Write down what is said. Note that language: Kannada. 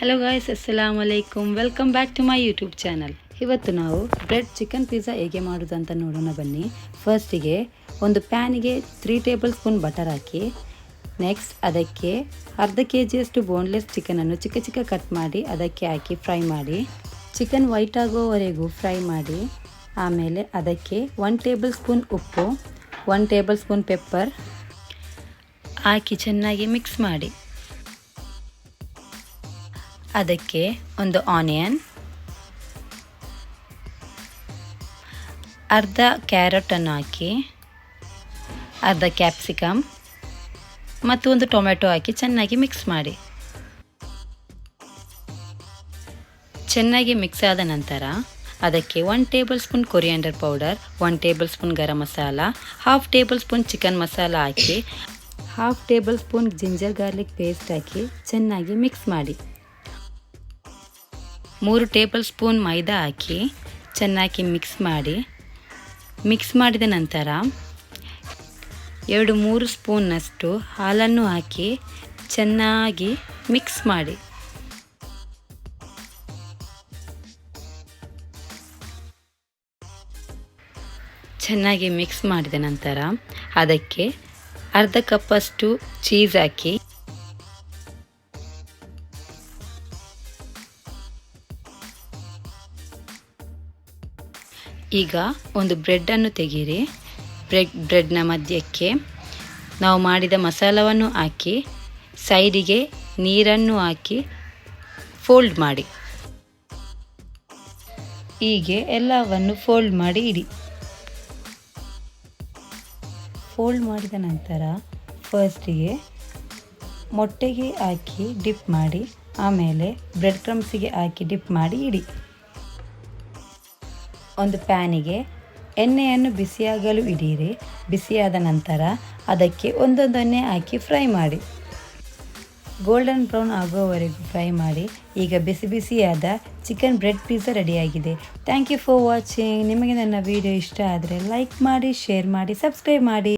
ಹಲೋ ಗಾಯ್ಸ್, ಅಸ್ಸಲಾಮು ಅಲೈಕುಮ್. Welcome back to my YouTube channel. ಇವತ್ತು ನಾವು ಬ್ರೆಡ್ ಚಿಕನ್ ಪಿಜ್ಜಾ ಹೇಗೆ ಮಾಡೋದು ಅಂತ ನೋಡೋಣ ಬನ್ನಿ. ಫಸ್ಟಿಗೆ ಒಂದು ಪ್ಯಾನಿಗೆ 3 ಟೇಬಲ್ ಸ್ಪೂನ್ ಬಟರ್ ಹಾಕಿ, ನೆಕ್ಸ್ಟ್ ಅದಕ್ಕೆ ಅರ್ಧ kg ಬೋನ್ಲೆಸ್ ಚಿಕನನ್ನು ಚಿಕ್ಕ ಚಿಕ್ಕ ಕಟ್ ಮಾಡಿ ಅದಕ್ಕೆ ಹಾಕಿ ಫ್ರೈ ಮಾಡಿ. ಚಿಕನ್ ವೈಟ್ ಆಗೋವರೆಗೂ ಫ್ರೈ ಮಾಡಿ. ಆಮೇಲೆ ಅದಕ್ಕೆ 1 ಟೇಬಲ್ ಸ್ಪೂನ್ ಉಪ್ಪು, 1 ಟೇಬಲ್ ಸ್ಪೂನ್ ಪೆಪ್ಪರ್ ಹಾಕಿ ಚೆನ್ನಾಗಿ ಮಿಕ್ಸ್ ಮಾಡಿ. ಅದಕ್ಕೆ ಒಂದು ಆನಿಯನ್, ಅರ್ಧ ಕ್ಯಾರೆಟನ್ನು ಹಾಕಿ, ಅರ್ಧ ಕ್ಯಾಪ್ಸಿಕಮ್ ಮತ್ತು ಒಂದು ಟೊಮೆಟೊ ಹಾಕಿ ಚೆನ್ನಾಗಿ ಮಿಕ್ಸ್ ಮಾಡಿ. ಚೆನ್ನಾಗಿ ಮಿಕ್ಸ್ ಆದ ನಂತರ ಅದಕ್ಕೆ 1 tablespoon coriander powder, 1 tablespoon garam masala, 1/2 tablespoon chicken masala ಹಾಕಿ, 1/2 tablespoon ginger garlic paste ಹಾಕಿ ಚೆನ್ನಾಗಿ ಮಿಕ್ಸ್ ಮಾಡಿ. 3 ಟೇಬಲ್ ಸ್ಪೂನ್ ಮೈದಾ ಹಾಕಿ ಚೆನ್ನಾಗಿ ಮಿಕ್ಸ್ ಮಾಡಿ. ಮಿಕ್ಸ್ ಮಾಡಿದ ನಂತರ 2-3 ಸ್ಪೂನ್ನಷ್ಟು ಹಾಲನ್ನು ಹಾಕಿ ಚೆನ್ನಾಗಿ ಮಿಕ್ಸ್ ಮಾಡಿ. ಚೆನ್ನಾಗಿ ಮಿಕ್ಸ್ ಮಾಡಿದ ನಂತರ ಅದಕ್ಕೆ ಅರ್ಧ ಕಪ್ಪಷ್ಟು ಚೀಸ್ ಹಾಕಿ, ಈಗ ಒಂದು ಬ್ರೆಡ್ಡನ್ನು ತೆಗೀರಿ. ಬ್ರೆಡ್ನ ಮಧ್ಯಕ್ಕೆ ನಾವು ಮಾಡಿದ ಮಸಾಲವನ್ನು ಹಾಕಿ ಸೈಡಿಗೆ ನೀರನ್ನು ಹಾಕಿ ಫೋಲ್ಡ್ ಮಾಡಿ. ಹೀಗೆ ಎಲ್ಲವನ್ನು ಫೋಲ್ಡ್ ಮಾಡಿ ಇಡಿ. ಫೋಲ್ಡ್ ಮಾಡಿದ ನಂತರ ಫಸ್ಟಿಗೆ ಮೊಟ್ಟೆಗೆ ಹಾಕಿ ಡಿಪ್ ಮಾಡಿ, ಆಮೇಲೆ ಬ್ರೆಡ್ ಕ್ರಮ್ಸಿಗೆ ಹಾಕಿ ಡಿಪ್ ಮಾಡಿ ಇಡಿ. ಒಂದು ಪ್ಯಾನಿಗೆ ಎಣ್ಣೆಯನ್ನು ಬಿಸಿಯಾಗಲು ಇಡಿಯಿರಿ. ಬಿಸಿಯಾದ ನಂತರ ಅದಕ್ಕೆ ಒಂದೊಂದನ್ನೇ ಹಾಕಿ ಫ್ರೈ ಮಾಡಿ. ಗೋಲ್ಡನ್ ಬ್ರೌನ್ ಆಗುವವರೆಗೂ ಫ್ರೈ ಮಾಡಿ. ಈಗ ಬಿಸಿ ಬಿಸಿಯಾದ ಚಿಕನ್ ಬ್ರೆಡ್ ಪಿಜ್ಜಾ ರೆಡಿಯಾಗಿದೆ. Thank you for watching. ನಿಮಗೆ ನನ್ನ ವಿಡಿಯೋ ಇಷ್ಟ ಆದರೆ ಲೈಕ್ ಮಾಡಿ, ಶೇರ್ ಮಾಡಿ, ಸಬ್ಸ್ಕ್ರೈಬ್ ಮಾಡಿ.